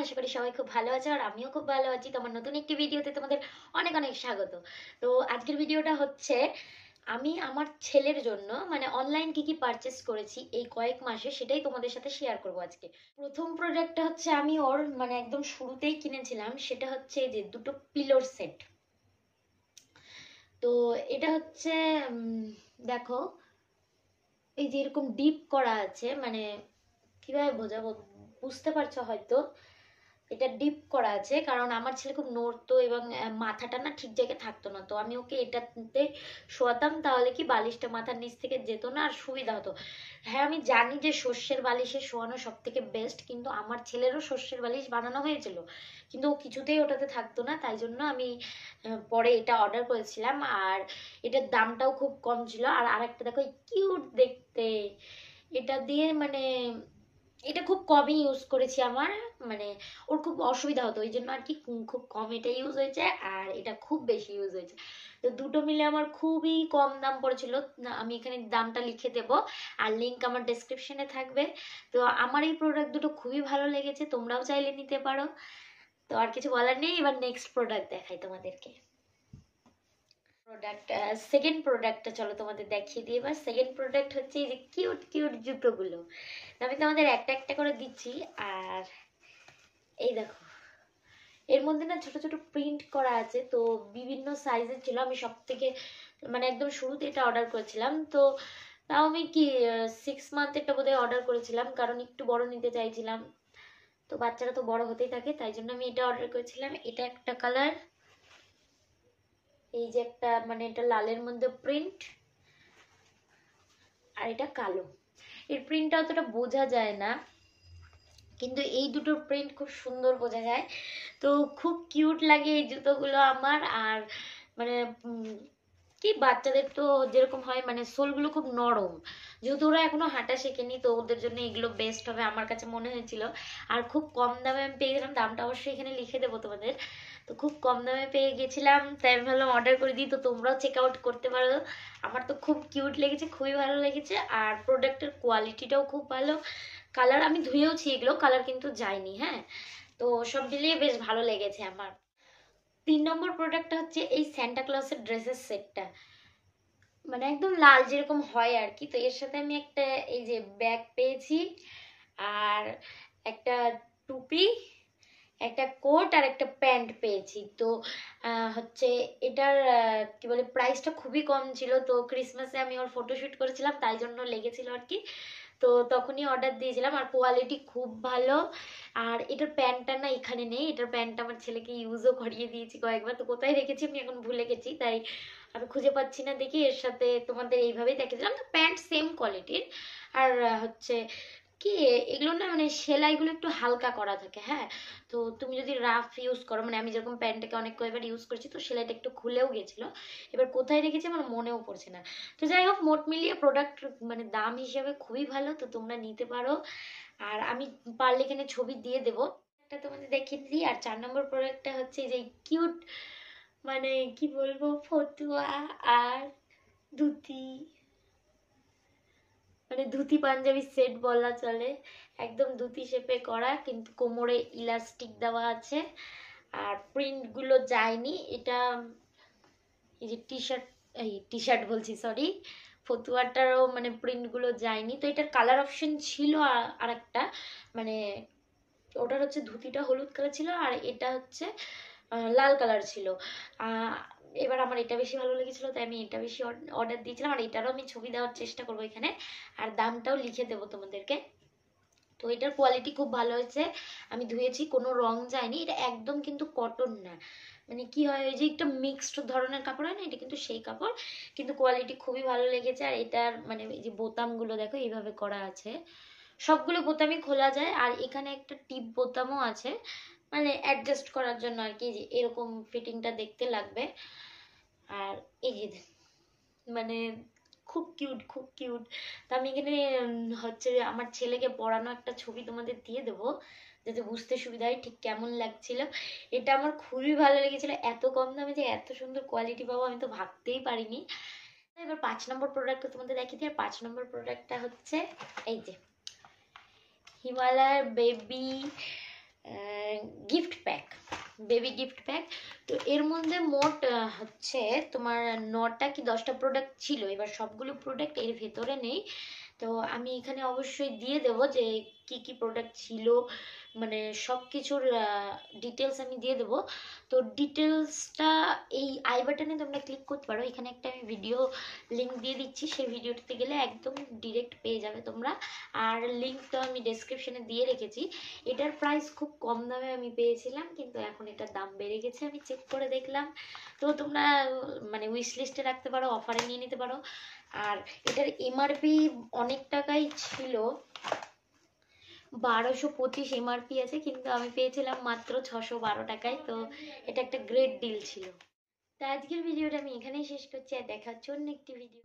আশা করি সবাই খুব ভালো আছো আর আমিও খুব ভালো আছি। তোমার নতুন একটি ভিডিওতে তোমাদের অনেক অনেক স্বাগত। তো আজকের ভিডিওটা হচ্ছে আমি আমার ছেলের জন্য মানে অনলাইন কি কি পারচেস করেছি এই কয়েক মাসে, সেটাই তোমাদের সাথে শেয়ার করব আজকে। প্রথম প্রোডাক্টটা হচ্ছে আমি ওর মানে একদম শুরুতেই কিনেছিলাম, সেটা হচ্ছে এই যে দুটো পিলোর সেট। তো এটা হচ্ছে দেখো এই যে এরকম ডিপ করা আছে, মানে কিভাবে বোঝাবো, বুঝতে পারছো হয়তো। এটা ডিপ করা আছে কারণ আমার ছেলে খুব নড়তো এবং মাথাটা না ঠিক জায়গায় থাকতো না, তো আমি ওকে এটাতে শোয়াতাম, তাহলে কি বালিশটা মাথার নিচ থেকে যেত না আর সুবিধা হতো। হ্যাঁ আমি জানি যে সর্ষের বালিশে শোয়ানো সব থেকে বেস্ট, কিন্তু আমার ছেলেরও সর্ষের বালিশ বানানো হয়েছিল কিন্তু ও কিছুতেই ওটাতে থাকতো না, তাই জন্য আমি পরে এটা অর্ডার করেছিলাম। আর এটার দামটাও খুব কম ছিল। আর আরেকটা দেখো কিউট দেখতে, এটা দিয়ে মানে এটা খুব কমই ইউজ করেছি আমার, মানে ওর খুব অসুবিধা হতো ওই জন্য আর কি খুব কম এটা ইউজ হয়েছে আর এটা খুব বেশি ইউজ হয়েছে। তো দুটো মিলে আমার খুবই কম দাম পড়েছিল। আমি এখানে দামটা লিখে দেব আর লিংক আমার ডেসক্রিপশনে থাকবে। তো আমার এই প্রোডাক্ট দুটো খুবই ভালো লেগেছে, তোমরাও চাইলে নিতে পারো। তো আর কিছু বলার নেই, এবার নেক্সট প্রোডাক্ট দেখাই তোমাদেরকে। প্রোডাক্ট সেকেন্ড প্রোডাক্টটা চলো তোমাদের দেখিয়ে দিই। এবার সেকেন্ড প্রোডাক্ট হচ্ছে এই যে কিউট কিউট জুতোগুলো। আমি তোমাদের একটা একটা করে দিচ্ছি। আর এই দেখো এর মধ্যে না ছোট ছোট প্রিন্ট করা আছে, তো বিভিন্ন সাইজের ছিল। আমি সব থেকে মানে একদম শুরুতে এটা অর্ডার করেছিলাম, তো তাও আমি কি 6 মান্থ একটা বোধহয় অর্ডার করেছিলাম, কারণ একটু বড় নিতে চাইছিলাম। তো বাচ্চারা তো বড় হতেই থাকে, তাই জন্য আমি এটা অর্ডার করেছিলাম। এটা একটা কালার, এই যে একটা মানে এটা লালের মধ্যে প্রিন্ট, আর এটা কালো। এর প্রিন্টটা অতটা বোঝা যায় না, কিন্তু এই দুটোর প্রিন্ট খুব সুন্দর বোঝা যায়। তো খুব কিউট লাগে এই জুতোগুলো আমার। আর মানে কি বাচ্চাদের তো যেরকম হয় মানে সোলগুলো খুব নরম, যেহেতু ওরা এখনো হাঁটা শেখেনি, তো ওদের জন্য এগুলো বেস্ট হবে আমার কাছে মনে হয়েছিল। আর খুব কম দামে আমি পেয়ে গেলাম, দামটা অবশ্যই এখানে লিখে দেবো তোমাদের। তো খুব কম দামে পেয়ে গেছিলাম, তাই আমি ভাবলাম অর্ডার করে দিই, তো তোমরাও চেক আউট করতে পারো। আমার তো খুব কিউট লেগেছে, খুবই ভালো লেগেছে। আর প্রোডাক্টের কোয়ালিটিটাও খুব ভালো। কালার আমি ধুয়েওছি, এগুলো কালার কিন্তু যায়নি। হ্যাঁ, তো সব মিলিয়ে বেশ ভালো লেগেছে আমার। 3 নম্বর প্রোডাক্টটা হচ্ছে এই স্যান্টা ক্লসের ড্রেসের সেটটা, মানে একদম লাল যেরকম হয় আর কি। তো এর সাথে আমি একটা এই যে ব্যাগ পেয়েছি, আর একটা টুপি, একটা কোট আর একটা প্যান্ট পেয়েছি। তো হচ্ছে এটার কি বলে প্রাইসটা খুবই কম ছিল, তো ক্রিসমাসে আমি ওর ফটোশুট করেছিলাম তাই জন্য লেগেছিল আর কি। তো তখনই অর্ডার দিয়েছিলাম, আর কোয়ালিটি খুব ভালো। আর এটার প্যান্টটা না এখানে নেই, এটার প্যান্টটা আমার ছেলেকে ইউজও করিয়ে দিয়েছি কয়েকবার, তো কোথায় রেখেছি আমি এখন ভুলে গেছি, তাই আমি খুঁজে পাচ্ছি না। দেখি এর সাথে তোমাদের এইভাবেই দেখিয়েছিলাম, তো প্যান্ট সেম কোয়ালিটির। আর হচ্ছে কি এগুলো না মানে সেলাইগুলো একটু হালকা করা থাকে। হ্যাঁ, তো তুমি যদি রাফ ইউজ করো, মানে আমি যেরকম প্যান্টটাকে অনেক কয়েকবার ইউজ করেছি, তো সেলাইটা একটু খুলেও গেছিলো, এবার কোথায় রেখেছি আমার মনেও পড়ছে না। তো যাই হোক, মোট মিলিয়ে প্রোডাক্ট মানে দাম হিসেবে খুবই ভালো, তো তোমরা নিতে পারো। আর আমি পারলে এখানে ছবি দিয়ে দেবো, একটা তোমাদের দেখিয়ে দিই। আর 4 নম্বর প্রোডাক্টটা হচ্ছে যে কিউট মানে কি বলবো ফতুয়া আর ধুতি, মানে ধুতি পাঞ্জাবি সেট বলা চলে। একদম ধুতি শেপে করা, কিন্তু কোমরে ইলাস্টিক দেওয়া আছে আর প্রিন্ট গুলো যায়নি। এটা এই যে টি শার্ট, এই টি শার্ট বলছি সরি, ফতুয়াটারও মানে প্রিন্ট গুলো যায়নি। তো এটার কালার অপশন ছিল আর একটা, মানে ওটার হচ্ছে ধুতিটা হলুদ কালার ছিল আর এটা হচ্ছে লাল কালার ছিল। আহ এবার আমার এটা বেশি ভালো লেগেছিল, তাই আমি এটা বেশি অর্ডার দিয়েছিলাম। আর এটারও আমি ছবি দেওয়ার চেষ্টা করবো এখানে, আর দামটাও লিখে দেবো তোমাদেরকে। তো এটার কোয়ালিটি খুব ভালো হয়েছে, আমি ধুয়েছি কোনো রং যায়নি। এটা একদম কিন্তু কটন না, মানে কি হয় ওই যে একটা মিক্সড ধরনের কাপড় হয় না, এটা কিন্তু সেই কাপড়, কিন্তু কোয়ালিটি খুবই ভালো লেগেছে। আর এটার মানে এই যে বোতামগুলো দেখো এইভাবে করা আছে, সবগুলো বোতামই খোলা যায়। আর এখানে একটা টিপ বোতামও আছে, মানে অ্যাডজাস্ট করার জন্য আর কি, যে এরকম ফিটিংটা দেখতে লাগবে। আর এই যে মানে খুব কিউট, খুব কিউট। তো আমি এখানে হচ্ছে আমার ছেলেকে পড়ানো একটা ছবি তোমাদের দিয়ে দেবো, যাতে বুঝতে সুবিধা হয় ঠিক কেমন লাগছিল। এটা আমার খুবই ভালো লেগেছিল, এত কম দামে যে এত সুন্দর কোয়ালিটি পাবো আমি তো ভাবতেই পারিনি। এবার 5 নম্বর প্রোডাক্টটা তোমাদের দেখিয়ে দিই। আর 5 নম্বর প্রোডাক্টটা হচ্ছে এই যে হিমালয়ের baby gift pack, baby gift pack. তো এর মধ্যে মোট হচ্ছে তোমার 9টা কি 10টা প্রোডাক্ট ছিল, এবার সবগুলো প্রোডাক্ট এর ভেতরে নেই। তো আমি এখানে অবশ্যই দিয়ে দেবো যে কি কি প্রোডাক্ট ছিল, মানে সব কিছুর ডিটেলস আমি দিয়ে দেবো। তো ডিটেলসটা এই আই বাটনে তোমরা ক্লিক করতে পারো, এখানে একটা আমি ভিডিও লিঙ্ক দিয়ে দিচ্ছি, সেই ভিডিওটাতে গেলে একদম ডিরেক্ট পেয়ে যাবে তোমরা। আর লিঙ্কটা আমি ডেসক্রিপশনে দিয়ে রেখেছি। এটার প্রাইস খুব কম দামে আমি পেয়েছিলাম, কিন্তু এখন এটার দাম বেড়ে গেছে, আমি চেক করে দেখলাম। তো তোমরা মানে উইশ লিস্টে রাখতে পারো, অফারে নিয়ে নিতে পারো। আর এটার এমআরপি অনেক টাকাই ছিল, 1225 এমআরপি আছে, কিন্তু আমি পেয়েছিলাম মাত্র 612 টাকায়। তো এটা একটা গ্রেট ডিল ছিল। তো আজকের ভিডিওটা আমি এখানেই শেষ করছি, আর দেখা হচ্ছে অন্য একটি ভিডিও।